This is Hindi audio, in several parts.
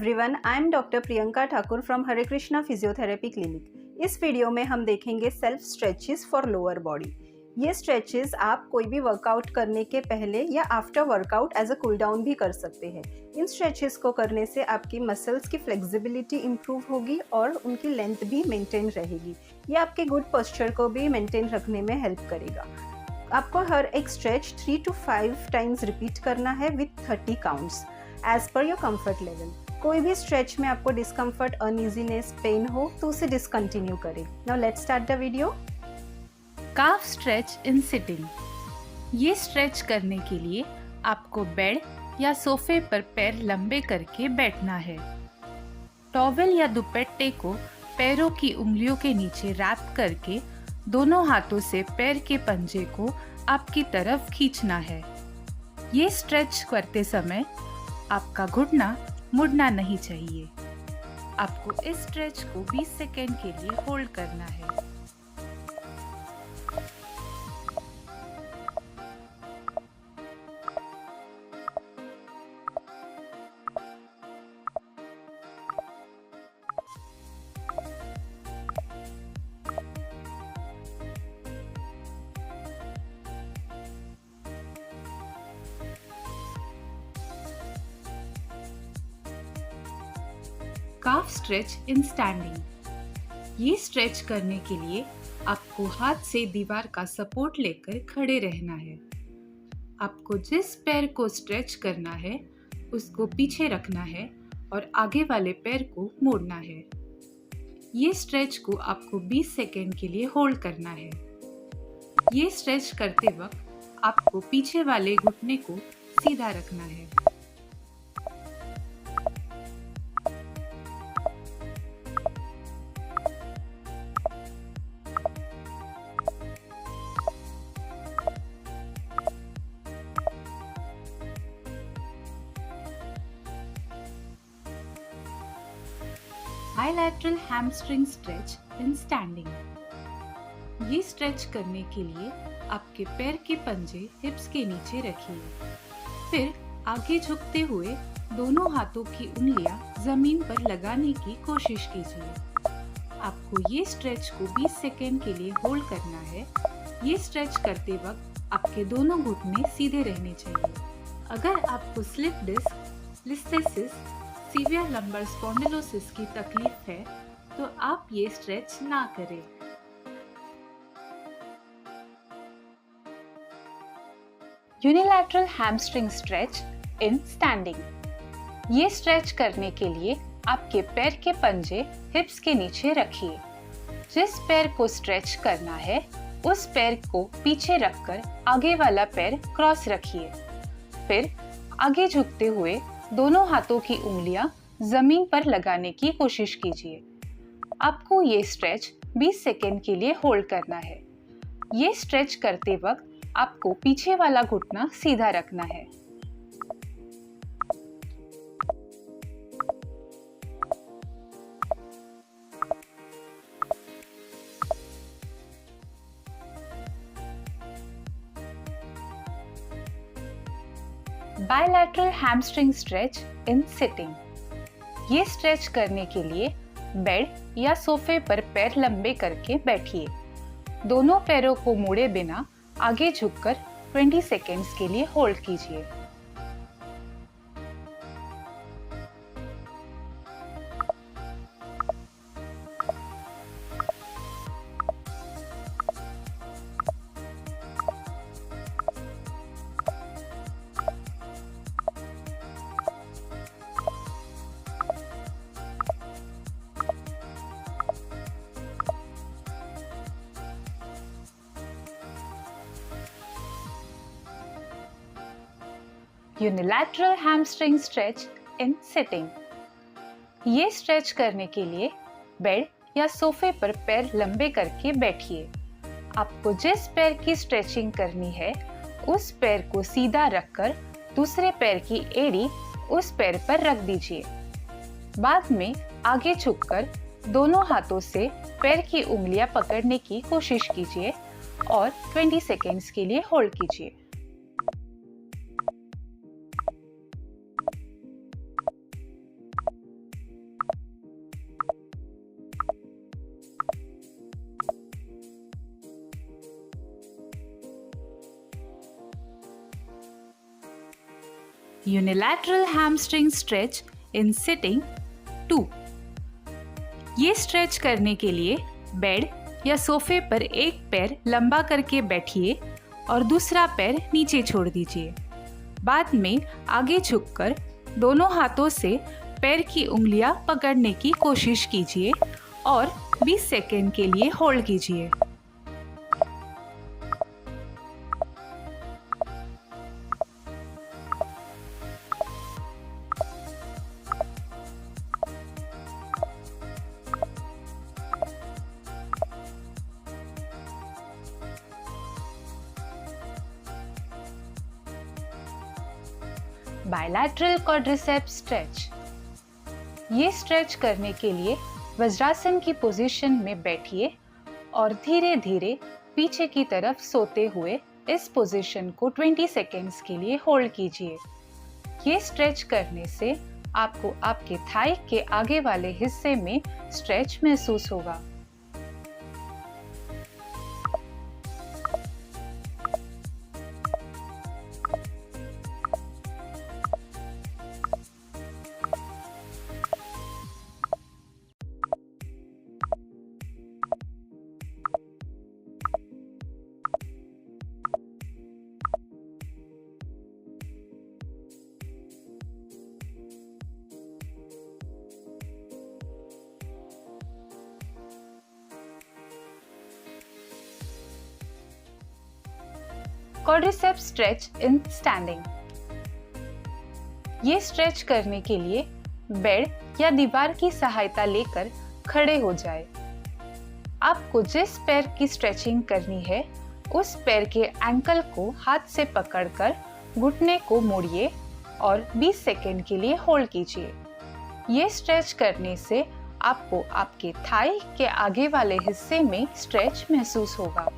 Everyone, I am doctor Priyanka Thakur from Hare Krishna physiotherapy clinic. इस वीडियो में हम देखेंगे self stretches for lower body. ये स्ट्रेचेस आप कोई भी वर्कआउट करने के पहले या after workout as a cool down भी कर सकते हैं। इन स्ट्रेचेस को करने से आपकी मसल्स की फ्लेक्सिबिलिटी इंप्रूव होगी और उनकी लेंथ भी मेंटेन रहेगी। ये आपके गुड पोस्चर को भी मेंटेन रखने में हेल्प करेगा। आपको हर एक स्ट्रेच 3 to 5 टाइम्स रिपीट करना है with 30 counts as per your comfort level. कोई भी स्ट्रेच में आपको डिस्कम्फर्ट, अनइजीनेस, पेन हो तो उसे डिसकंटिन्यू करें। Now let's start the video. Calf stretch in sitting. ये स्ट्रेच करने के लिए आपको बेड या सोफे पर पैर लंबे करके बैठना है। टॉवेल या दुपट्टे को पैरों की उंगलियों के नीचे रैप करके दोनों हाथों से पैर के पंजे को आपकी तरफ खींचना है। ये स्ट्रेच करते समय आपका घुटना मुड़ना नहीं चाहिए। आपको इस स्ट्रेच को 20 सेकेंड के लिए होल्ड करना है। काफ स्ट्रेच इन स्टैंडिंग। ये स्ट्रेच करने के लिए आपको हाथ से दीवार का सपोर्ट लेकर खड़े रहना है। आपको जिस पैर को स्ट्रेच करना है उसको पीछे रखना है और आगे वाले पैर को मोड़ना है। ये स्ट्रेच को आपको 20 सेकेंड के लिए होल्ड करना है। ये स्ट्रेच करते वक्त आपको पीछे वाले घुटने को सीधा रखना है। Bilateral hamstring stretch in standing. ये स्ट्रेच करने के लिए आपके पैर के पंजे हिप्स के नीचे रखिए। फिर आगे झुकते हुए दोनों हाथों की उंगलियां जमीन पर लगाने की कोशिश कीजिए। आपको ये स्ट्रेच को 20 सेकेंड के लिए होल्ड करना है। ये स्ट्रेच करते वक्त आपके दोनों घुटने सीधे रहने चाहिए। अगर आपको slip disc, listhesis, severe lumbar spondylosis की तकलीफ है तो आप ये स्ट्रेच ना करें। Unilateral hamstring stretch in standing. ये स्ट्रेच करने के लिए आपके पैर के पंजे हिप्स के नीचे रखिए। जिस पैर को स्ट्रेच करना है उस पैर को पीछे रखकर आगे वाला पैर क्रॉस रखिए। फिर आगे झुकते हुए दोनों हाथों की उंगलियां जमीन पर लगाने की कोशिश कीजिए। आपको ये स्ट्रेच 20 सेकेंड के लिए होल्ड करना है। ये स्ट्रेच करते वक्त आपको पीछे वाला घुटना सीधा रखना है। Bilateral hamstring stretch in sitting. ये स्ट्रेच करने के लिए बेड या सोफे पर पैर लंबे करके बैठिए। दोनों पैरों को मोड़े बिना आगे झुककर 20 सेकेंड्स के लिए होल्ड कीजिए। Unilateral hamstring stretch in sitting. ये स्ट्रेच करने के लिए बेड या सोफे पर पैर लंबे करके बैठिए। आपको जिस पैर की स्ट्रेचिंग करनी है उस पैर को सीधा रखकर दूसरे पैर की एड़ी उस पैर पर रख दीजिए। बाद में आगे झुककर दोनों हाथों से पैर की उंगलियां पकड़ने की कोशिश कीजिए और 20 सेकेंड्स के लिए होल्ड कीजिए। Unilateral hamstring stretch in sitting 2। ये स्ट्रेच करने के लिए बेड या सोफे पर एक पैर लंबा करके बैठिए और दूसरा पैर नीचे छोड़ दीजिए। बाद में आगे झुककर दोनों हाथों से पैर की उंगलियां पकड़ने की कोशिश कीजिए और 20 सेकंड के लिए होल्ड कीजिए। Bilateral quadriceps stretch. ये स्ट्रेच करने के लिए वज्रासन की पोजीशन में बैठिए और धीरे धीरे पीछे की तरफ सोते हुए इस पोजीशन को 20 सेकेंड्स के लिए होल्ड कीजिए। ये स्ट्रेच करने से आपको आपके थाई के आगे वाले हिस्से में स्ट्रेच महसूस होगा। Quadriceps stretch in standing. ये स्ट्रेच करने के लिए बेड या दीवार की सहायता लेकर खड़े हो जाए। आपको जिस पैर की स्ट्रेचिंग करनी है उस पैर के एंकल को हाथ से पकड़कर घुटने को मोड़िए और 20 सेकेंड के लिए होल्ड कीजिए। ये स्ट्रेच करने से आपको आपके थाई के आगे वाले हिस्से में स्ट्रेच महसूस होगा।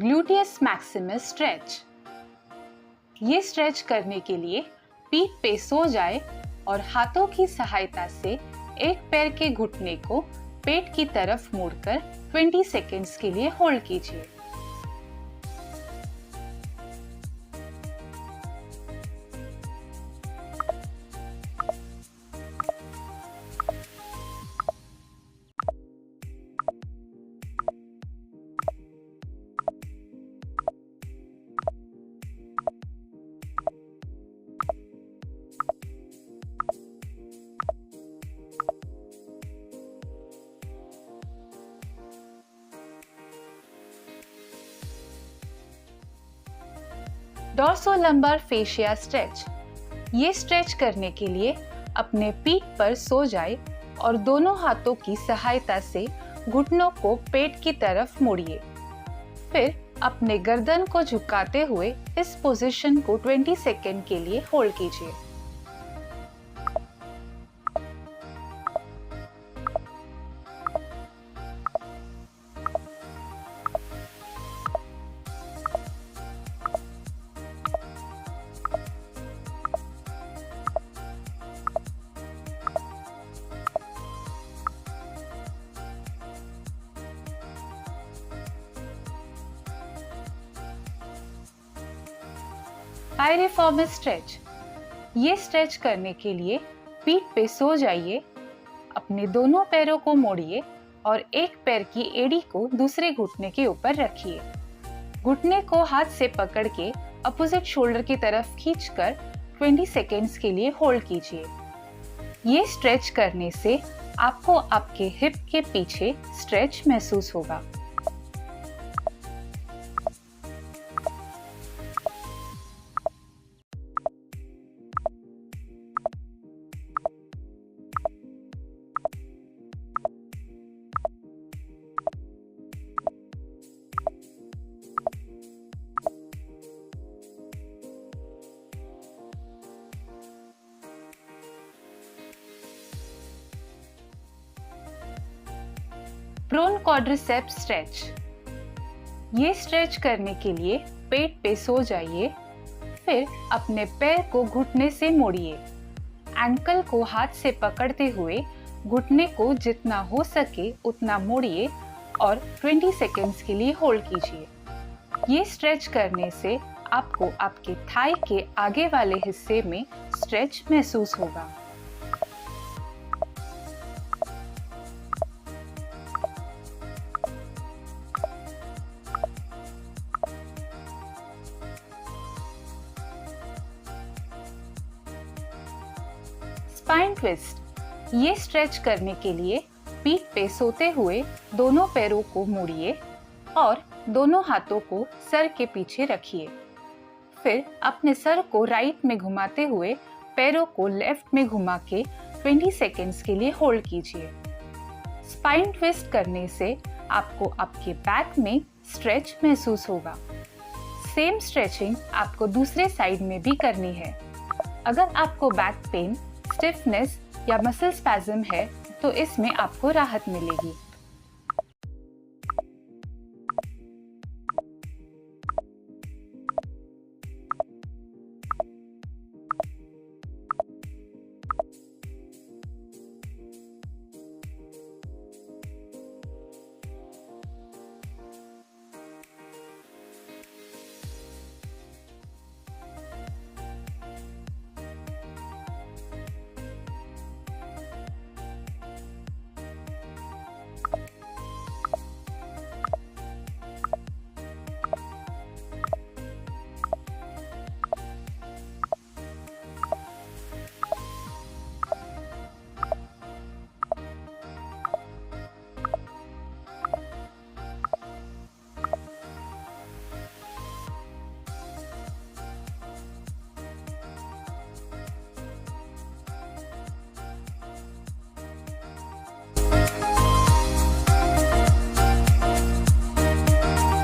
Gluteus Maximus stretch. ये स्ट्रेच करने के लिए पीठ पे सो जाए और हाथों की सहायता से एक पैर के घुटने को पेट की तरफ मोड़कर 20 सेकेंड्स के लिए होल्ड कीजिए। डॉर्सोलंबार फेशिया स्ट्रेच। ये स्ट्रेच करने के लिए अपने पीठ पर सो जाए और दोनों हाथों की सहायता से घुटनों को पेट की तरफ मोड़िए। फिर अपने गर्दन को झुकाते हुए इस पोजीशन को 20 सेकेंड के लिए होल्ड कीजिए। Piriformis stretch. ये स्ट्रेच करने के लिए पीठ पे सो जाइए, अपने दोनों पैरों को मोड़िए और एक पैर की एड़ी को दूसरे घुटने के ऊपर रखिए। घुटने को हाथ से पकड़ के अपोजिट शोल्डर की तरफ खींचकर 20 सेकेंड्स के लिए होल्ड कीजिए। ये स्ट्रेच करने से आपको आपके हिप के पीछे स्ट्रेच महसूस होगा। Prone quadriceps stretch. ये स्ट्रेच करने के लिए पेट पे सो जाइए, फिर अपने पैर को घुटने से मोड़िए। एंकल को हाथ से पकड़ते हुए घुटने को जितना हो सके उतना मोड़िए और 20 सेकेंड्स के लिए होल्ड कीजिए। ये स्ट्रेच करने से आपको आपके थाई के आगे वाले हिस्से में स्ट्रेच महसूस होगा। Spine twist. ये स्ट्रेच करने के लिए पीठ पे सोते हुए दोनों पैरों को मोड़िए और दोनों हाथों को सर के पीछे रखिए। फिर अपने सर को राइट में घुमाते हुए पैरों को लेफ्ट में घुमा के 20 सेकेंड्स के लिए होल्ड कीजिए। स्पाइन ट्विस्ट करने से आपको आपके बैक में स्ट्रेच महसूस होगा। सेम स्ट्रेचिंग आपको दूसरे साइड में भी करनी है। अगर आपको बैक पेन, स्टिफनेस या मसल स्पैज़म है तो इसमें आपको राहत मिलेगी।